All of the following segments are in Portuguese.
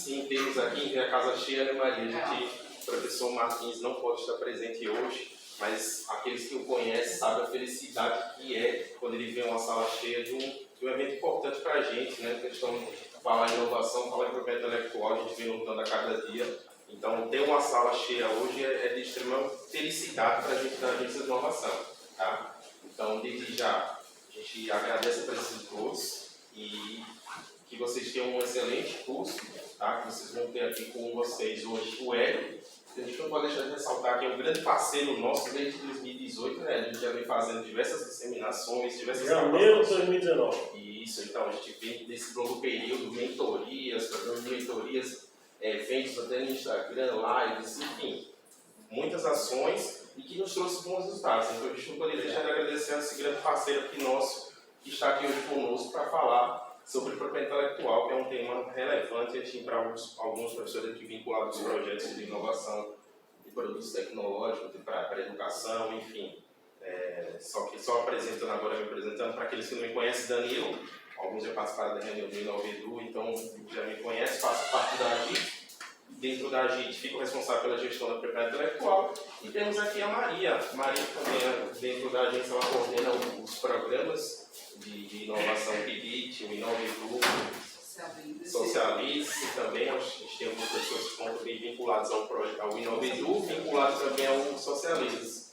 sim, temos aqui a casa cheia, né, Maria? O professor Martins não pode estar presente hoje, mas aqueles que o conhecem sabem a felicidade que é quando ele vê uma sala cheia de um evento importante para a gente, né? Questão de falar em inovação, falar em propriedade intelectual, a gente vem lutando a cada dia. Então, ter uma sala cheia hoje é de extrema felicidade para a gente da agência de inovação, tá? Então, desde já, a gente agradece a presença de todos e que vocês tenham um excelente curso, tá? Que vocês vão ter aqui com vocês hoje o Hélio. A gente não pode deixar de ressaltar que é um grande parceiro nosso desde 2018, né? A gente já vem fazendo diversas disseminações, diversas... Janeiro de 2019. Isso, então a gente vem nesse longo período, mentorias, programas de mentorias, eventos até no Instagram, lives, enfim, muitas ações e que nos trouxe bons resultados. Então a gente não poderia deixar de agradecer a esse grande parceiro aqui nosso, que está aqui hoje conosco para falar sobre propriedade intelectual, que é um tema relevante assim, para alguns professores aqui vinculados aos projetos de inovação de produtos tecnológicos, para a educação, enfim. Só apresentando agora, me apresentando, para aqueles que não me conhecem, Danilo, alguns já participaram da reunião do Inovedu, então já me conhecem, faço parte da AGIT. Dentro da AGIT, fico responsável pela gestão da propriedade intelectual. E temos aqui a Maria. Maria também, dentro da agência, ela coordena os programas de inovação PIBIT, o Inovedu, Socialize, e também a gente tem algumas pessoas que estão bem vinculadas ao Inovedu, vinculadas também ao Socialize.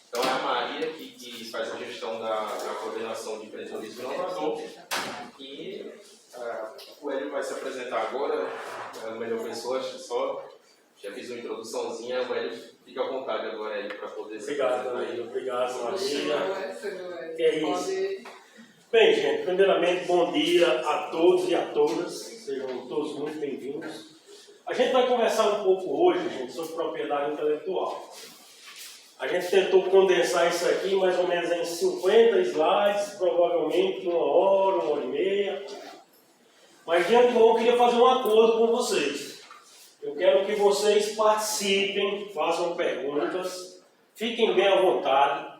Então é a Maria que faz a gestão da coordenação de empreendedorismo inovador. E o Hélio vai se apresentar agora, é a melhor pessoa, acho que só já fiz uma introduçãozinha, o Hélio fica à vontade agora aí para poder se apresentar. Obrigado, Maria. Que é isso. Bem, gente, primeiramente, bom dia a todos e a todas, sejam todos muito bem-vindos. A gente vai conversar um pouco hoje, gente, sobre propriedade intelectual. A gente tentou condensar isso aqui mais ou menos em 50 slides, provavelmente 1 hora, 1 hora e meia. Mas de antemão eu queria fazer um acordo com vocês. Eu quero que vocês participem, façam perguntas, fiquem bem à vontade.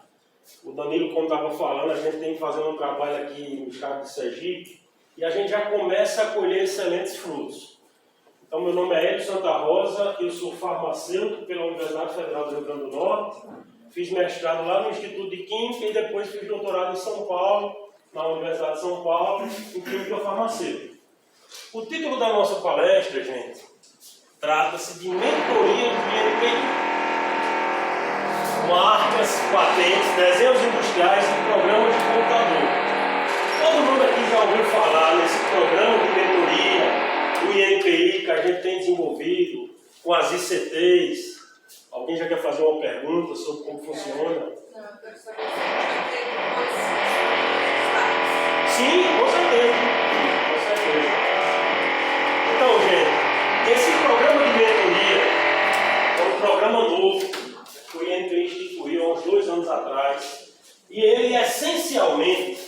O Danilo, como estava falando, a gente tem fazendo um trabalho aqui no estado de Sergipe e a gente já começa a colher excelentes frutos. Então, meu nome é Hélio Santa Rosa, eu sou farmacêutico pela Universidade Federal do Rio Grande do Norte, fiz mestrado lá no Instituto de Química e depois fiz doutorado em São Paulo, na Universidade de São Paulo, em Química Farmacêutica. O título da nossa palestra, gente, trata-se de mentoria do INPI. Marcas, patentes, desenhos industriais e programas de computador. Todo mundo aqui já ouviu falar nesse programa de mentoria do INPI que a gente tem desenvolvido com as ICTs. Alguém já quer fazer uma pergunta sobre como funciona? Não, eu quero saber se vai ter depois. Sim, com certeza. Com certeza. Então, gente, esse programa de mentoria é um programa novo que o INPI instituiu há uns 2 anos atrás. E ele, essencialmente,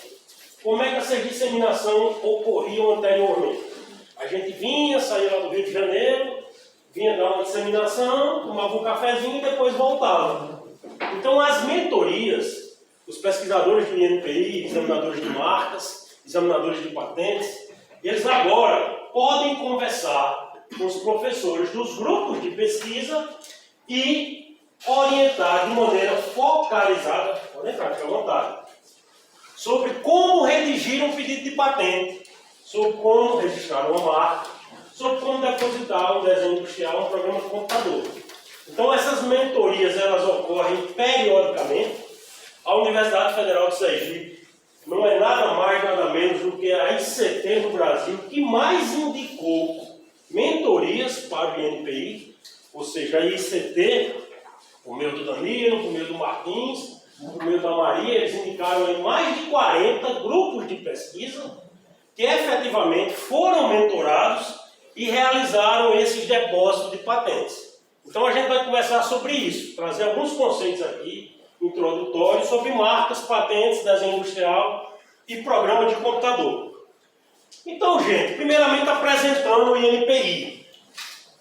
como é que essa disseminação ocorria anteriormente? A gente vinha, saía lá do Rio de Janeiro, vinha dar uma disseminação, tomava um cafezinho e depois voltava. Então, as mentorias, os pesquisadores do INPI, examinadores de marcas, examinadores de patentes, eles agora podem conversar com os professores dos grupos de pesquisa e orientar de maneira focalizada, pode entrar, fica à vontade, sobre como redigir um pedido de patente, sobre como registrar uma marca, sobre como depositar um desenho industrial, um programa de computador. Então essas mentorias elas ocorrem periodicamente. A Universidade Federal de Sergipe não é nada mais, nada menos do que a ICT no Brasil que mais indicou mentorias para o INPI, ou seja, a ICT, por meio do Danilo, por meio do Martins, por meio da Maria, eles indicaram aí mais de 40 grupos de pesquisa que efetivamente foram mentorados e realizaram esses depósitos de patentes. Então a gente vai conversar sobre isso, trazer alguns conceitos aqui, introdutórios, sobre marcas, patentes, desenho industrial e programa de computador. Então, gente, primeiramente apresentando o INPI,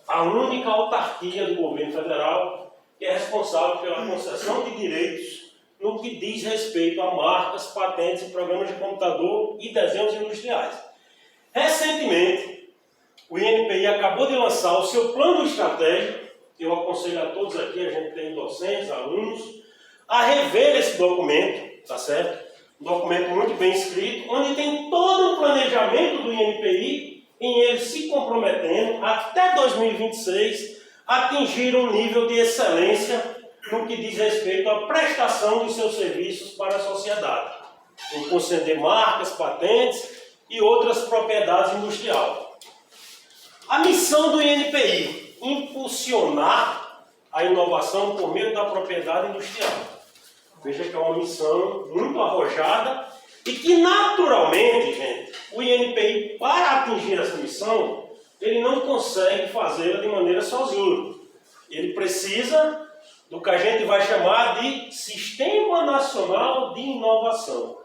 a única autarquia do governo federal que é responsável pela concessão de direitos no que diz respeito a marcas, patentes e programas de computador e desenhos industriais. Recentemente, o INPI acabou de lançar o seu plano estratégico. Eu aconselho a todos aqui, a gente tem docentes, alunos, a rever esse documento, tá certo? Um documento muito bem escrito, onde tem todo o planejamento do INPI, em ele se comprometendo, até 2026, a atingir um nível de excelência no que diz respeito à prestação de seus serviços para a sociedade, em conceder marcas, patentes e outras propriedades industriais. A missão do INPI, impulsionar a inovação por meio da propriedade industrial. Veja que é uma missão muito arrojada e que naturalmente, gente, o INPI, para atingir essa missão, ele não consegue fazê-la de maneira sozinho. Ele precisa do que a gente vai chamar de Sistema Nacional de Inovação,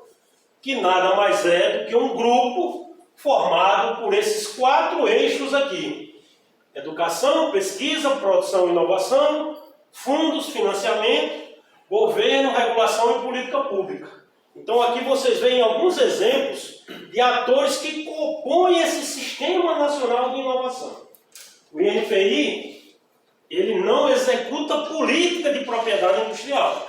que nada mais é do que um grupo formado por esses 4 eixos aqui: educação, pesquisa, produção e inovação, fundos, financiamento, governo, regulação e política pública. Então aqui vocês veem alguns exemplos de atores que compõem esse Sistema Nacional de Inovação. O INPI, ele não executa política de propriedade industrial.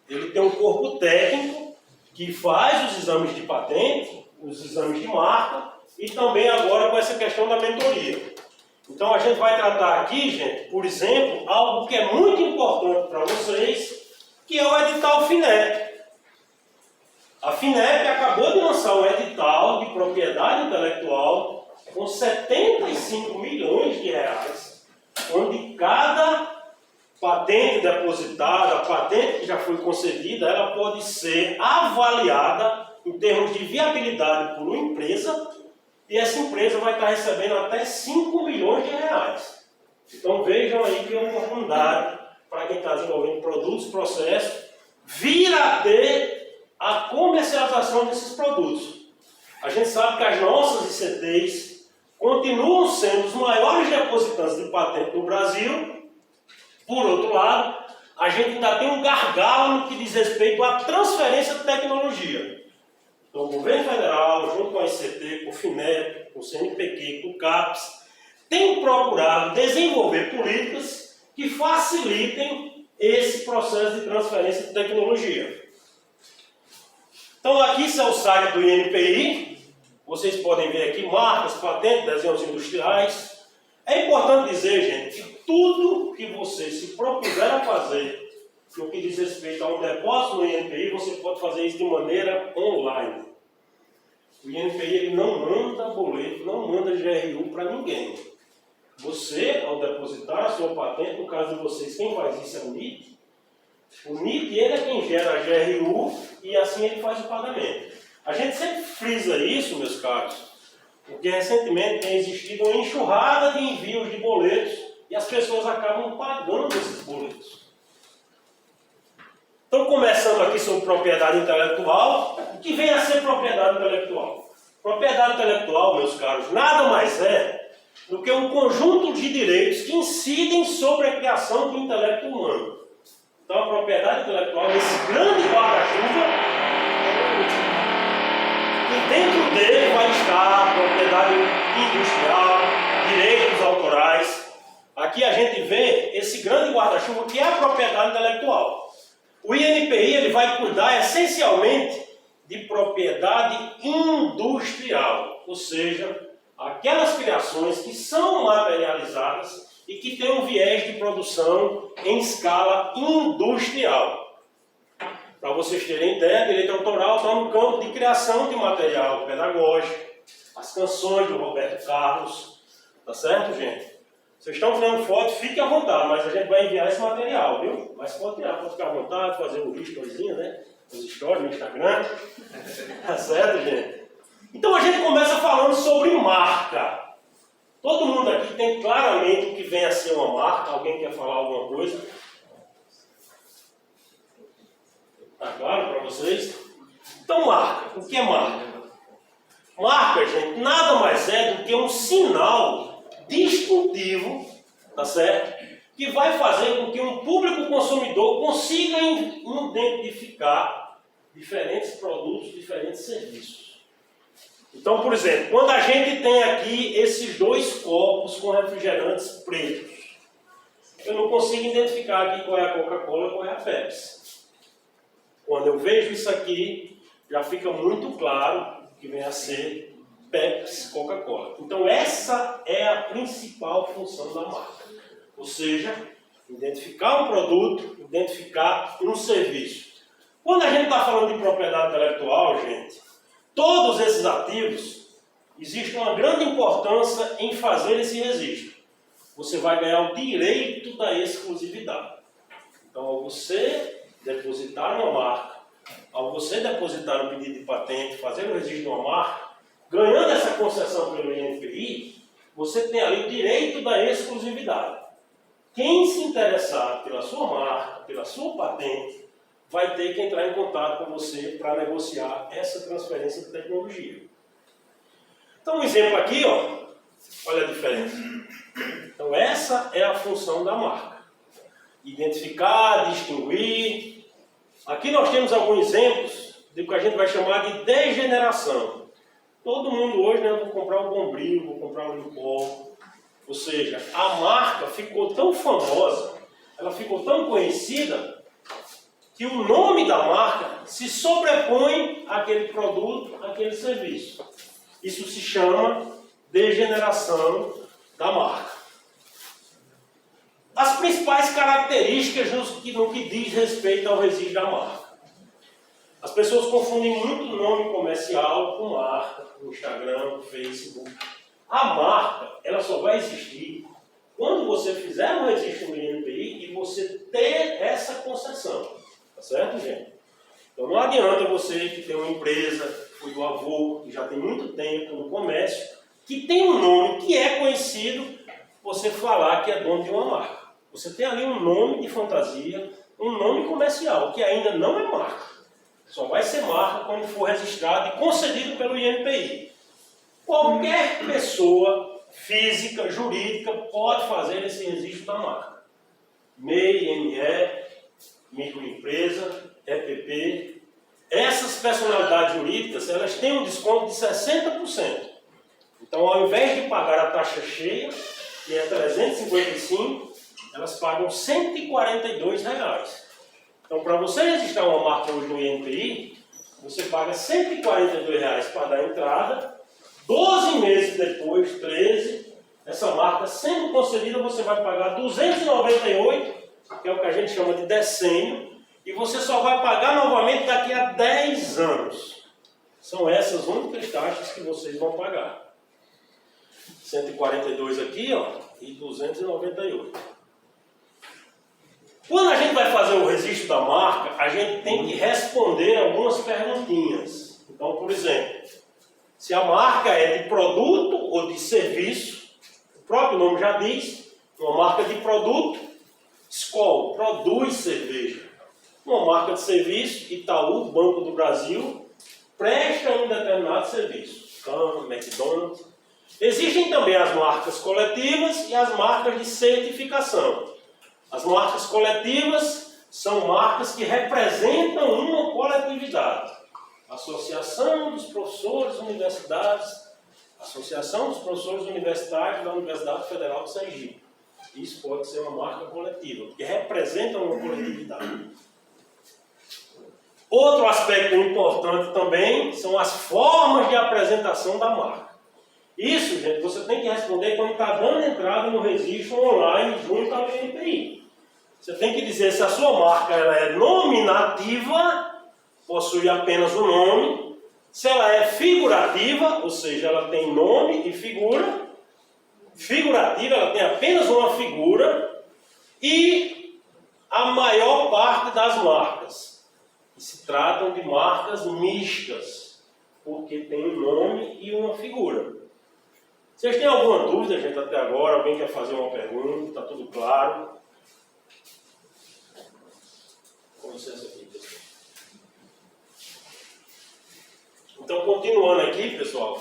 Ele tem um corpo técnico que faz os exames de patente, os exames de marca e também agora com essa questão da mentoria. Então a gente vai tratar aqui, gente, por exemplo, algo que é muito importante para vocês, que é o edital FINEP. A FINEP acabou de lançar um edital de propriedade intelectual com 75 milhões de reais, onde cada patente depositada, a patente que já foi concedida, ela pode ser avaliada em termos de viabilidade por uma empresa, e essa empresa vai estar recebendo até 5 milhões de reais. Então vejam aí que é uma oportunidade para quem está desenvolvendo produtos, processos, vir a ter a comercialização desses produtos. A gente sabe que as nossas ICTs continuam sendo os maiores depositantes de patente no Brasil. Por outro lado, a gente ainda tem um gargalo no que diz respeito à transferência de tecnologia. Então, o governo federal, junto com a ICT, com o FINEP, com o CNPq, com o CAPES, tem procurado desenvolver políticas que facilitem esse processo de transferência de tecnologia. Então, aqui está o site do INPI. Vocês podem ver aqui marcas, patentes, desenhos industriais. É importante dizer, gente, que tudo que você se propuser a fazer no que diz respeito a um depósito no INPI, você pode fazer isso de maneira online. O INPI ele não manda boleto, não manda GRU para ninguém. Você, ao depositar a sua patente, no caso de vocês, quem faz isso é o NIT. O NIT ele é quem gera a GRU e assim ele faz o pagamento. A gente sempre frisa isso, meus caros, porque recentemente tem existido uma enxurrada de envios de boletos e as pessoas acabam pagando esses boletos. Então, começando aqui sobre propriedade intelectual, o que vem a ser propriedade intelectual? Propriedade intelectual, meus caros, nada mais é do que um conjunto de direitos que incidem sobre a criação do intelecto humano. Então, a propriedade intelectual é esse grande guarda-chuva e dentro dele vai estar a propriedade industrial, direitos autorais. Aqui a gente vê esse grande guarda-chuva que é a propriedade intelectual. O INPI ele vai cuidar essencialmente de propriedade industrial, ou seja, aquelas criações que são materializadas e que têm um viés de produção em escala industrial. Para vocês terem ideia, direito autoral está no campo de criação de material pedagógico, as canções do Roberto Carlos, tá certo, gente? Vocês estão tirando foto, fiquem à vontade, mas a gente vai enviar esse material, viu? Mas pode tirar, pode ficar à vontade, fazer um storyzinho, né? As stories no Instagram. Tá certo, gente? Então a gente começa falando sobre marca. Todo mundo aqui tem claramente o que vem a ser uma marca. Alguém quer falar alguma coisa? Tá claro para vocês? Então, marca. O que é marca? Marca, gente, nada mais é do que um sinal distintivo, tá certo? Que vai fazer com que um público consumidor consiga identificar diferentes produtos, diferentes serviços. Então, por exemplo, quando a gente tem aqui esses dois copos copos com refrigerantes pretos. Eu não consigo identificar aqui qual é a Coca-Cola e qual é a Pepsi. Quando eu vejo isso aqui, já fica muito claro que vem a ser Pepsi, Coca-Cola. Então essa é a principal função da marca. Ou seja, identificar um produto, identificar um serviço. Quando a gente está falando de propriedade intelectual, gente, todos esses ativos, existe uma grande importância em fazer esse registro. Você vai ganhar o direito da exclusividade. Então, ao você depositar uma marca, ao você depositar um pedido de patente, fazer o registro de uma marca, ganhando essa concessão pelo INPI, você tem ali o direito da exclusividade. Quem se interessar pela sua marca, pela sua patente, vai ter que entrar em contato com você para negociar essa transferência de tecnologia. Então, um exemplo aqui, ó, olha a diferença. Então, essa é a função da marca. Identificar, distinguir. Aqui nós temos alguns exemplos do que a gente vai chamar de degeneração. Todo mundo hoje, né, eu vou comprar um Bombril, vou comprar um Limpol. Ou seja, a marca ficou tão famosa, ela ficou tão conhecida, que o nome da marca se sobrepõe àquele produto, àquele serviço. Isso se chama degeneração da marca. As principais características no que diz respeito ao registro da marca. As pessoas confundem muito nome comercial com marca, com Instagram, com Facebook. A marca, ela só vai existir quando você fizer um registro no INPI e você ter essa concessão. Tá certo, gente? Então não adianta você que tem uma empresa, foi do avô, que já tem muito tempo no comércio, que tem um nome que é conhecido, você falar que é dono de uma marca. Você tem ali um nome de fantasia, um nome comercial, que ainda não é marca. Só vai ser marca quando for registrado e concedido pelo INPI. Qualquer pessoa física, jurídica, pode fazer esse registro da marca. MEI, ME, microempresa, EPP. Essas personalidades jurídicas, elas têm um desconto de 60%. Então, ao invés de pagar a taxa cheia, que é 355, elas pagam R$ 142. Então, para você registrar uma marca hoje no INPI, você paga R$ 142 para dar entrada, 12 meses depois, 13, essa marca sendo concedida, você vai pagar R$ 298, que é o que a gente chama de decênio, e você só vai pagar novamente daqui a 10 anos. São essas únicas taxas que vocês vão pagar. 142 aqui, ó, e 298. Quando a gente vai fazer o registro da marca, a gente tem que responder algumas perguntinhas. Então, por exemplo, se a marca é de produto ou de serviço, o próprio nome já diz, uma marca de produto, Skol produz cerveja. Uma marca de serviço, Itaú, Banco do Brasil, presta um determinado serviço. McDonald's. Existem também as marcas coletivas e as marcas de certificação. As marcas coletivas são marcas que representam uma coletividade. Associação dos Professores Universitários, Associação dos Professores Universitários da Universidade Federal de Sergipe. Isso pode ser uma marca coletiva, porque representa uma coletividade. Outro aspecto importante também são as formas de apresentação da marca. Isso, gente, você tem que responder quando está dando entrada no registro online junto ao INPI. Você tem que dizer se a sua marca ela é nominativa, possui apenas o nome, se ela é figurativa, ou seja, ela tem nome e figura, figurativa, ela tem apenas uma figura, e a maior parte das marcas, que se tratam de marcas mistas, porque tem um nome e uma figura. Vocês têm alguma dúvida, gente, até agora? Alguém quer fazer uma pergunta? Está tudo claro? Com licença aqui, pessoal. Então, continuando aqui, pessoal,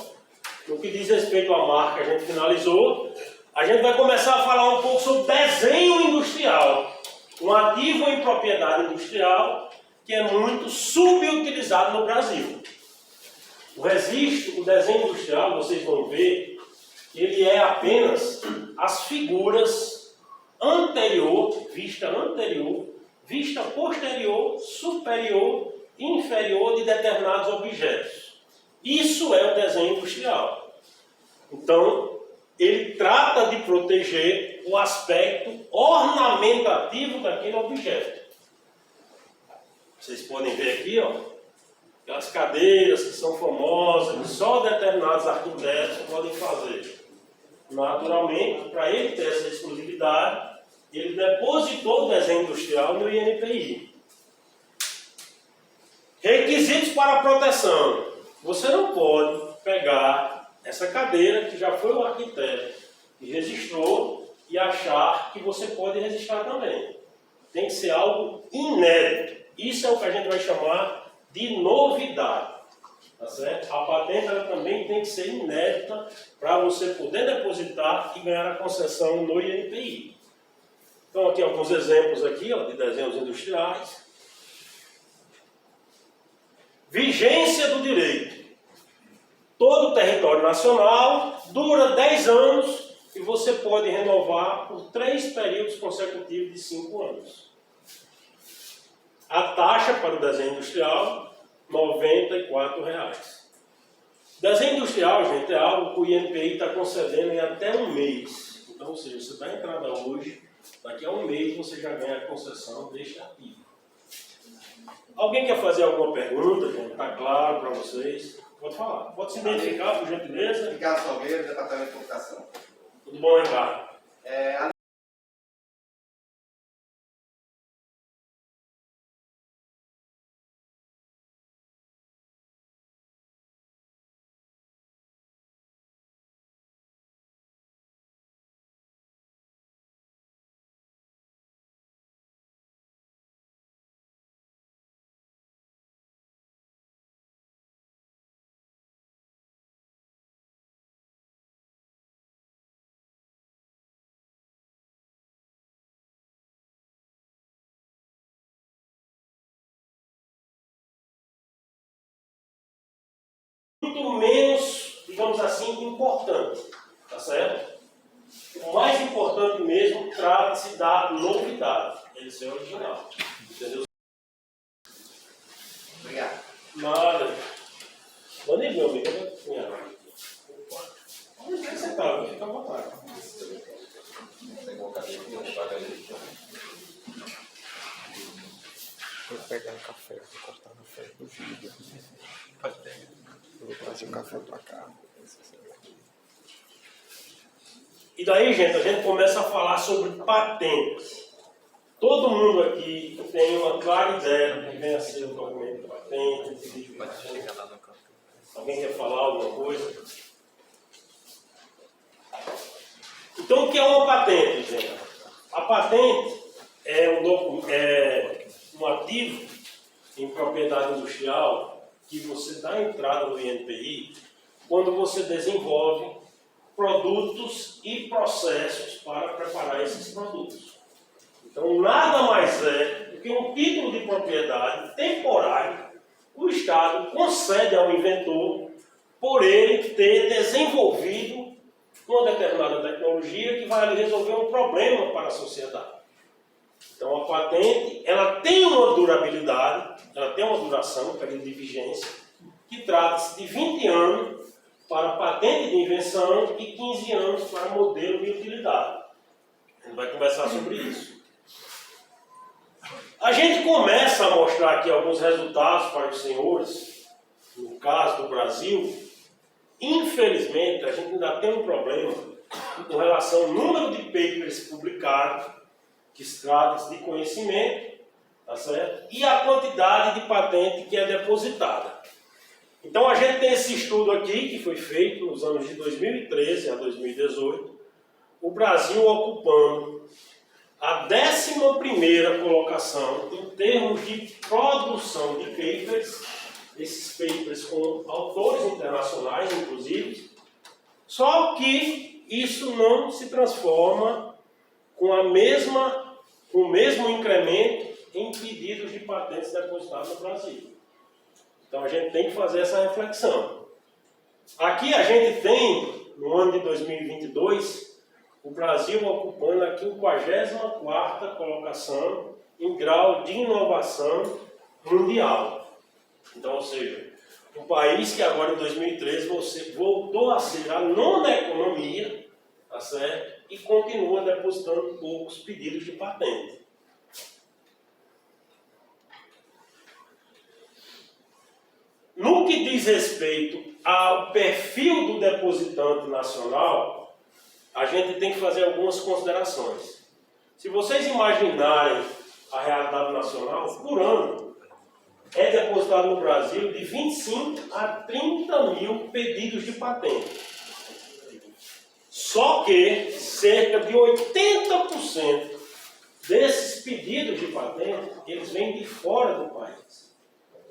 no que diz respeito à marca, a gente finalizou. A gente vai começar a falar um pouco sobre desenho industrial. Um ativo em propriedade industrial que é muito subutilizado no Brasil. O registro, o desenho industrial, vocês vão ver ele é apenas as figuras vista posterior, superior e inferior de determinados objetos. Isso é o desenho industrial. Então, ele trata de proteger o aspecto ornamentativo daquele objeto. Vocês podem ver aqui, ó, aquelas cadeiras que são famosas, que só determinados arquitetos podem fazer. Naturalmente, para ele ter essa exclusividade, ele depositou o desenho industrial no INPI. Requisitos para a proteção. Você não pode pegar essa cadeira que já foi o arquiteto que registrou e achar que você pode registrar também. Tem que ser algo inédito. Isso é o que a gente vai chamar de novidade. Tá certo? A patente ela também tem que ser inédita para você poder depositar e ganhar a concessão no INPI. Então, aqui alguns exemplos aqui, ó, de desenhos industriais. Vigência do direito. Todo o território nacional dura 10 anos e você pode renovar por 3 períodos consecutivos de 5 anos. A taxa para o desenho industrial, R$ 94,00. Desenho industrial, gente, é algo que o INPI está concedendo em até um mês. Então, ou seja, você dá entrada hoje, daqui a um mês você já ganha a concessão deste artigo. Alguém quer fazer alguma pergunta, gente? Está claro para vocês? Pode falar. Pode se identificar, por gentileza. Ricardo Salgueiro, Departamento de Computação. Tudo bom, Ricardo? Muito menos, digamos assim, importante, tá certo? O mais importante mesmo trata-se da novidade, ele ser original, entendeu? Obrigado. Nada. Manda aí, meu amigo, onde é que você está? Fica à vontade. Pegou uma cadeira aqui, vamos pagar ele. Vou pegar um café, vou cortar no café do vídeo. Pode pegar. Eu vou trazer o café para cá. E daí, gente, a gente começa a falar sobre patentes. Todo mundo aqui tem uma clara ideia do que vem a ser o documento de patente. Pode chegar lá no café. Alguém quer falar alguma coisa? Então, o que é uma patente, gente? A patente é um ativo em propriedade industrial que você dá entrada no INPI quando você desenvolve produtos e processos para preparar esses produtos. Então, nada mais é do que um título de propriedade temporário que o Estado concede ao inventor por ele ter desenvolvido uma determinada tecnologia que vai resolver um problema para a sociedade. Então, a patente, ela tem uma durabilidade, ela tem uma duração, um período de vigência, que trata-se de 20 anos para patente de invenção e 15 anos para modelo de utilidade. A gente vai conversar sobre isso. A gente começa a mostrar aqui alguns resultados para os senhores, no caso do Brasil. Infelizmente, a gente ainda tem um problema com relação ao número de papers publicados, que se trata de conhecimento, tá certo? E a quantidade de patente que é depositada. Então, a gente tem esse estudo aqui, que foi feito nos anos de 2013 a 2018, o Brasil ocupando a 11ª colocação em termos de produção de papers, esses papers com autores internacionais, inclusive, só que isso não se transforma com o mesmo incremento em pedidos de patentes depositados no Brasil. Então a gente tem que fazer essa reflexão. Aqui a gente tem no ano de 2022, o Brasil ocupando a 54ª colocação em grau de inovação mundial. Então, ou seja, um país que agora em 2013 você voltou a ser a 9ª economia, tá certo? E continua depositando poucos pedidos de patente. No que diz respeito ao perfil do depositante nacional, a gente tem que fazer algumas considerações. Se vocês imaginarem a realidade nacional, por ano, é depositado no Brasil de 25 a 30 mil pedidos de patente. Só que cerca de 80% desses pedidos de patente, eles vêm de fora do país.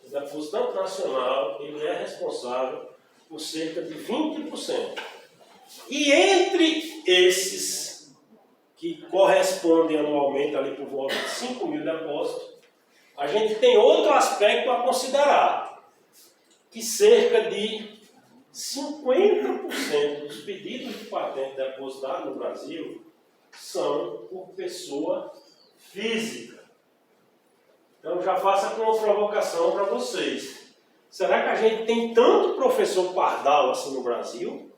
O depositante nacional, ele é responsável por cerca de 20%. E entre esses, que correspondem anualmente ali por volta de 5 mil depósitos, a gente tem outro aspecto a considerar, que cerca de 50% dos pedidos de patente depositados no Brasil são por pessoa física. Então já faço aqui uma provocação para vocês. Será que a gente tem tanto professor pardal assim no Brasil?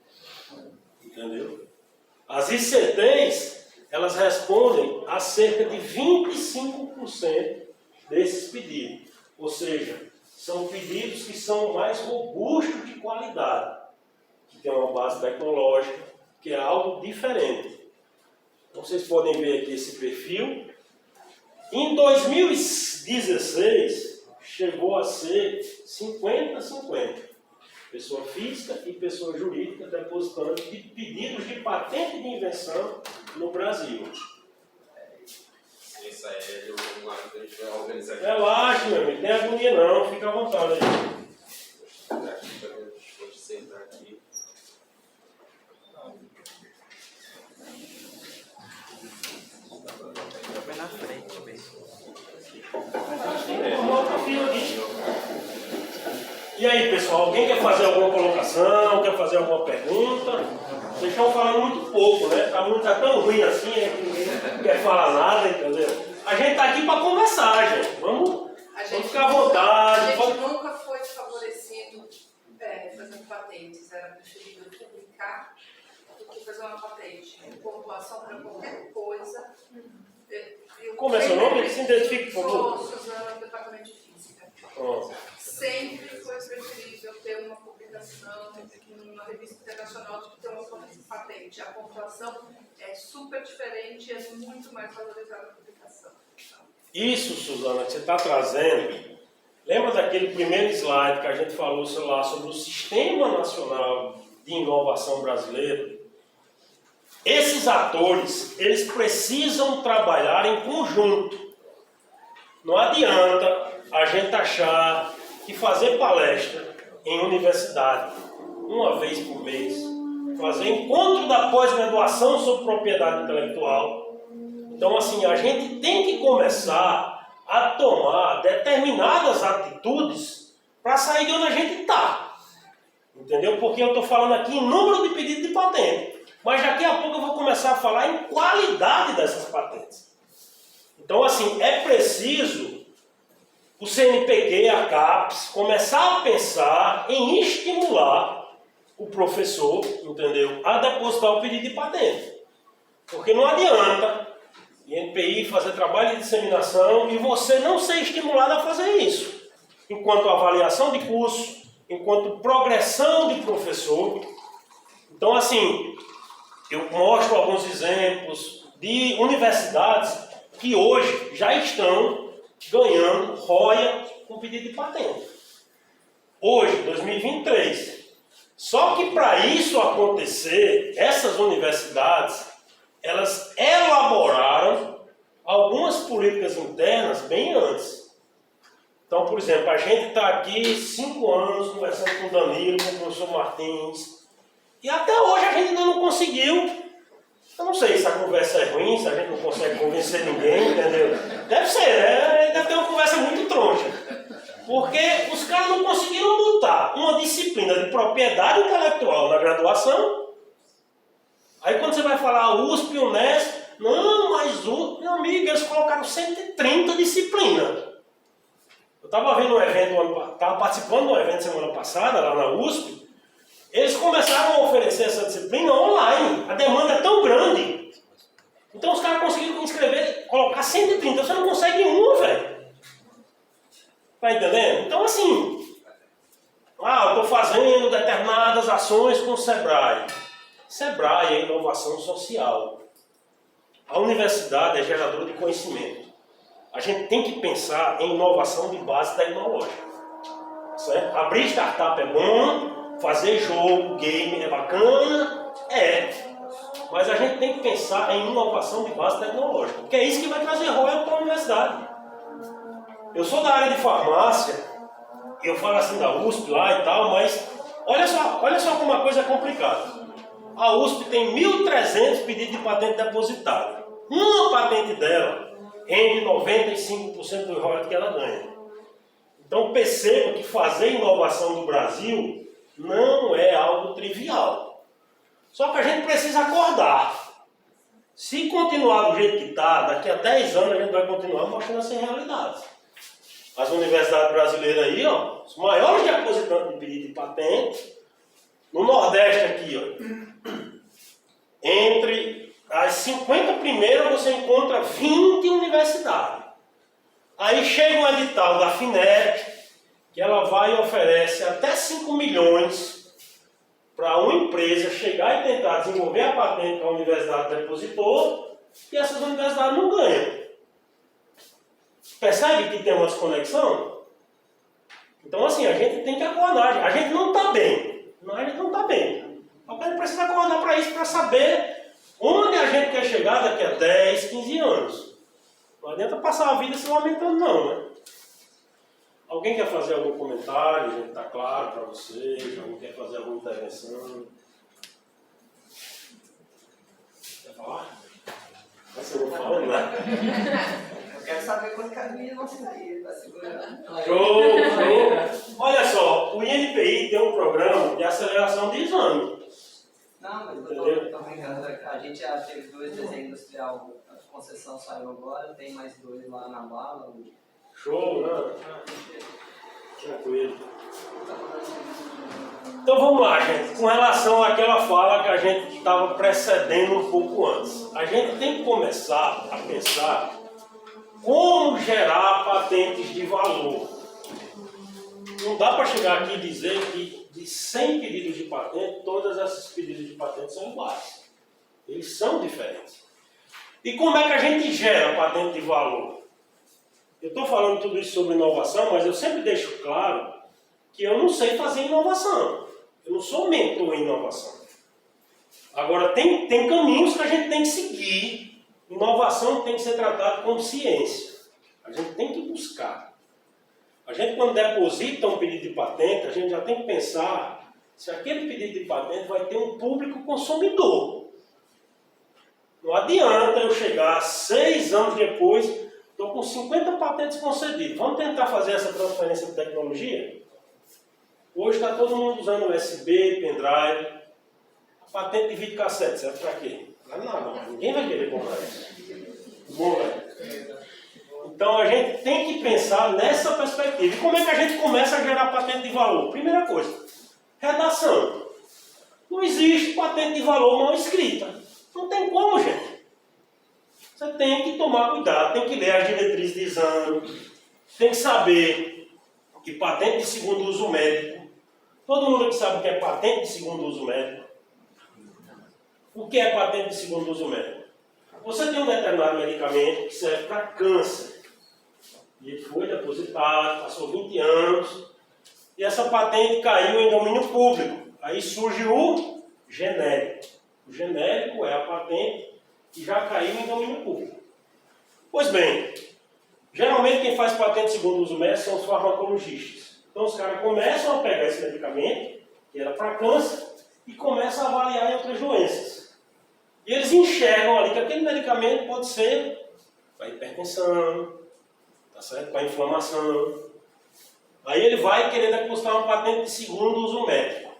Entendeu? As ICTs, elas respondem a cerca de 25% desses pedidos. Ou seja, são pedidos que são mais robustos de qualidade, que tem uma base tecnológica, que é algo diferente. Então vocês podem ver aqui esse perfil. Em 2016, chegou a ser 50-50. Pessoa física e pessoa jurídica depositando pedidos de patente de invenção no Brasil. Isso aí, eu vou lá que a gente vai organizar aqui. Relaxa, meu amigo, não tem agonia não, fica à vontade aí. Pode sentar aqui. Vai na frente mesmo. Formar outro fio aqui. E aí, pessoal, alguém quer fazer alguma colocação, quer fazer alguma pergunta? Vocês estão falando muito pouco, né? Tá tão ruim assim, que ninguém quer falar nada, entendeu? A gente tá aqui para conversar, gente. Vamos ficar à vontade. A gente nunca foi favorecido fazendo patentes. Era preferível publicar do que fazer uma patente. Pontuação para qualquer coisa. Como é seu nome? Se identifique, por favor. Sou Suzana, do Departamento de Física. Oh. Sempre foi preferível ter uma publicação numa revista internacional do que ter uma patente. A pontuação é super diferente e é muito mais valorizada a publicação. Isso, Suzana, que você está trazendo, lembra daquele primeiro slide que a gente falou lá sobre o Sistema Nacional de Inovação Brasileiro? Esses atores, eles precisam trabalhar em conjunto. Não adianta a gente achar que fazer palestra em universidade, uma vez por mês, fazer encontro da pós-graduação sobre propriedade intelectual. Então, assim, a gente tem que começar a tomar determinadas atitudes para sair de onde a gente está. Entendeu? Porque eu estou falando aqui em número de pedidos de patente. Mas daqui a pouco eu vou começar a falar em qualidade dessas patentes. Então, assim, é preciso o CNPq, a CAPES, começar a pensar em estimular o professor, entendeu, a depositar o pedido de patente. Porque não adianta o INPI fazer trabalho de disseminação e você não ser estimulado a fazer isso. Enquanto avaliação de curso, enquanto progressão de professor. Então, assim, eu mostro alguns exemplos de universidades que hoje já estão ganhando ROIA com pedido de patente. Hoje, 2023. Só que para isso acontecer, essas universidades, elas elaboraram algumas políticas internas bem antes. Então, por exemplo, a gente está aqui 5 anos conversando com o Danilo, com o professor Martins, e até hoje a gente ainda não conseguiu. Eu não sei se a conversa é ruim, se a gente não consegue convencer ninguém, entendeu? Deve ser, né? Deve ter uma conversa muito troncha. Porque os caras não conseguiram botar uma disciplina de propriedade intelectual na graduação Aí quando você vai falar USP, Unesp, não, mas o meu amigo, eles colocaram 130 disciplinas. Eu estava vendo um evento, estava participando de um evento semana passada, lá na USP, eles começaram a oferecer essa disciplina online. A demanda é tão grande. Então os caras conseguiram inscrever, colocar 130, você não consegue uma, velho. Tá entendendo? Então assim, eu estou fazendo determinadas ações com o Sebrae. Sebrae é inovação social. A universidade é geradora de conhecimento. A gente tem que pensar em inovação de base tecnológica. Certo? Abrir startup é bom, fazer jogo, game é bacana, mas a gente tem que pensar em inovação de base tecnológica, porque é isso que vai trazer royalties para a universidade. Eu sou da área de farmácia, eu falo assim da USP lá e tal, mas olha só como uma coisa é complicada. A USP tem 1.300 pedidos de patente depositados. Uma patente dela rende 95% do royalties que ela ganha. Então perceba que fazer inovação no Brasil não é algo trivial. Só que a gente precisa acordar. Se continuar do jeito que está, daqui a 10 anos a gente vai continuar mostrando essa realidade. As universidades brasileiras aí, os maiores depositantes de pedido de patente, no Nordeste aqui, entre as 50 primeiras você encontra 20 universidades. Aí chega um edital da FINEP, que ela vai e oferece até 5 milhões para uma empresa chegar e tentar desenvolver a patente que a universidade depositou, e essas universidades não ganham. Percebe que tem uma desconexão? Então assim, a gente tem que acordar. A gente não está bem. A gente não está bem. A gente precisa acordar para isso, para saber onde a gente quer chegar daqui a 10, 15 anos. Não adianta passar a vida se lamentando não, né? Alguém quer fazer algum comentário? A gente está claro para vocês? Alguém quer fazer alguma intervenção? Quer falar? Mas eu vou falando, né? Eu quero saber quando que as meninas vão sair, tá segurando. Show! Olha só, o INPI tem um programa de aceleração de exame. Não, mas eu tô brincando. A gente já teve 2 desenhos industrial, a concessão saiu agora, tem mais 2 lá na bala. Show, né? Tranquilo. Então vamos lá, gente. Com relação àquela fala que a gente estava precedendo um pouco antes. A gente tem que começar a pensar como gerar patentes de valor. Não dá para chegar aqui e dizer que de 100 pedidos de patente, todos esses pedidos de patente são iguais. Eles são diferentes. E como é que a gente gera patente de valor? Eu estou falando tudo isso sobre inovação, mas eu sempre deixo claro que eu não sei fazer inovação. Eu não sou mentor em inovação. Agora, tem caminhos que a gente tem que seguir. Inovação tem que ser tratada como ciência. A gente tem que buscar. A gente, quando deposita um pedido de patente, a gente já tem que pensar se aquele pedido de patente vai ter um público consumidor. Não adianta eu chegar 6 anos depois, estou com 50 patentes concedidas. Vamos tentar fazer essa transferência de tecnologia? Hoje está todo mundo usando USB, pendrive. A patente de videocassete serve para quê? Não é nada, ninguém vai querer comprar isso. Bom, velho. Então a gente tem que pensar nessa perspectiva. E como é que a gente começa a gerar patente de valor? Primeira coisa, redação. Não existe patente de valor mal escrita. Não tem como, gente. Você tem que tomar cuidado, tem que ler as diretrizes de exame, tem que saber que patente de segundo uso médico. Todo mundo aqui sabe o que é patente de segundo uso médico. O que é patente de segundo uso médico? Você tem um determinado medicamento que serve para câncer. E ele foi depositado, passou 20 anos, e essa patente caiu em domínio público. Aí surge o genérico. O genérico é a patente que já caiu em domínio público. Pois bem, geralmente quem faz patente segundo uso médico são os farmacologistas. Então os caras começam a pegar esse medicamento, que era para câncer, e começam a avaliar em outras doenças. E eles enxergam ali que aquele medicamento pode ser para hipertensão, tá certo? Para inflamação. Aí ele vai querer depositar uma patente de segundo uso médico,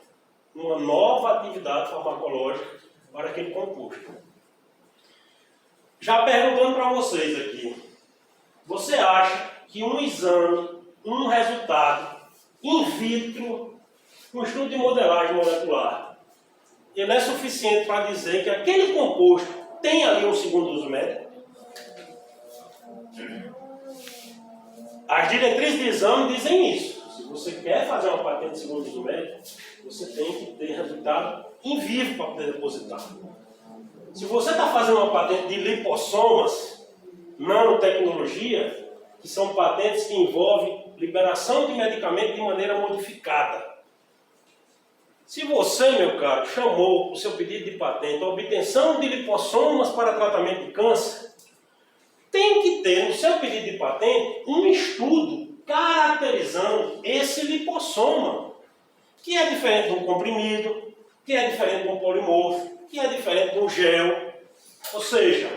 uma nova atividade farmacológica para aquele composto. Já perguntando para vocês aqui, você acha que um exame, um resultado in vitro, um estudo de modelagem molecular, ele é suficiente para dizer que aquele composto tem ali um segundo uso médico? As diretrizes de exame dizem isso. Se você quer fazer uma patente de segundo uso médico, você tem que ter resultado in vivo para poder depositar. Se você está fazendo uma patente de lipossomas, nanotecnologia, que são patentes que envolvem liberação de medicamento de maneira modificada. Se você, meu caro, chamou o seu pedido de patente a obtenção de lipossomas para tratamento de câncer, tem que ter no seu pedido de patente um estudo caracterizando esse lipossoma, que é diferente de um comprimido, que é diferente de um polimorfo, que é diferente de um gel. Ou seja,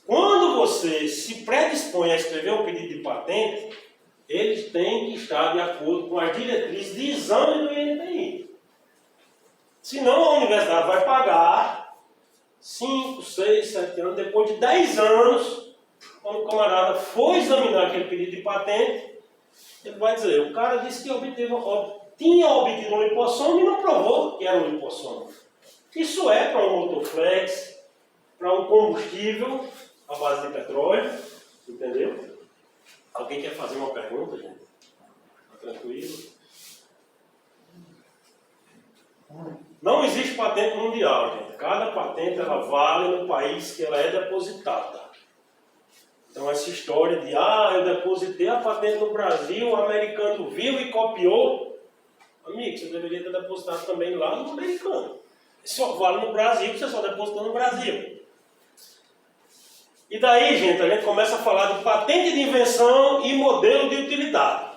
quando você se predispõe a escrever um pedido de patente, eles têm que estar de acordo com as diretrizes de exame do INPI. Senão a universidade vai pagar 5, 6, 7 anos, depois de 10 anos, quando o camarada for examinar aquele pedido de patente, ele vai dizer, o cara disse que tinha obtido um lipossoma e não provou que era um lipossoma. Isso é para um motoflex, para um combustível à base de petróleo, entendeu? Alguém quer fazer uma pergunta, gente? Está tranquilo? Não existe patente mundial, gente. Cada patente ela vale no país que ela é depositada. Então essa história de, eu depositei a patente no Brasil, o americano viu e copiou. Amigo, você deveria ter depositado também lá no americano. Só vale no Brasil, você só depositou no Brasil. E daí, gente, a gente começa a falar de patente de invenção e modelo de utilidade.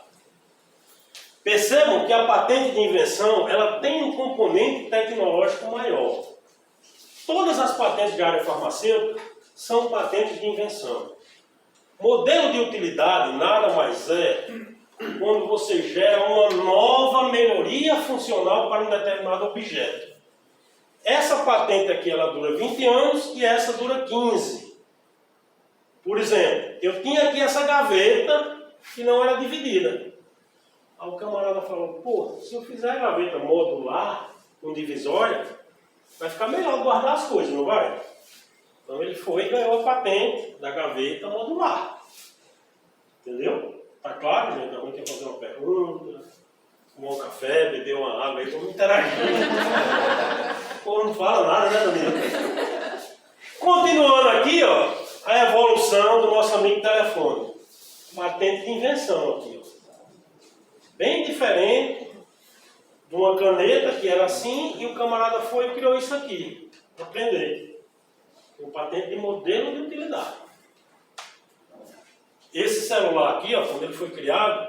Percebam que a patente de invenção ela tem um componente tecnológico maior. Todas as patentes de área farmacêutica são patentes de invenção. Modelo de utilidade nada mais é quando você gera uma nova melhoria funcional para um determinado objeto. Essa patente aqui ela dura 20 anos e essa dura 15. Por exemplo, eu tinha aqui essa gaveta que não era dividida. Aí o camarada falou, pô, se eu fizer a gaveta modular, com divisória, vai ficar melhor guardar as coisas, não vai? Então ele foi e ganhou a patente da gaveta modular. Entendeu? Tá claro, gente? Alguém quer fazer uma pergunta? Tomar um café, beber uma água aí, vamos interagir. Pô, não fala nada, né, Danilo? Continuando aqui, ó, a evolução do nosso amigo telefone. Patente de invenção aqui, ó. Bem diferente de uma caneta que era assim e o camarada foi e criou isso aqui. Para aprender. Um patente de modelo de utilidade. Esse celular aqui, ó, quando ele foi criado,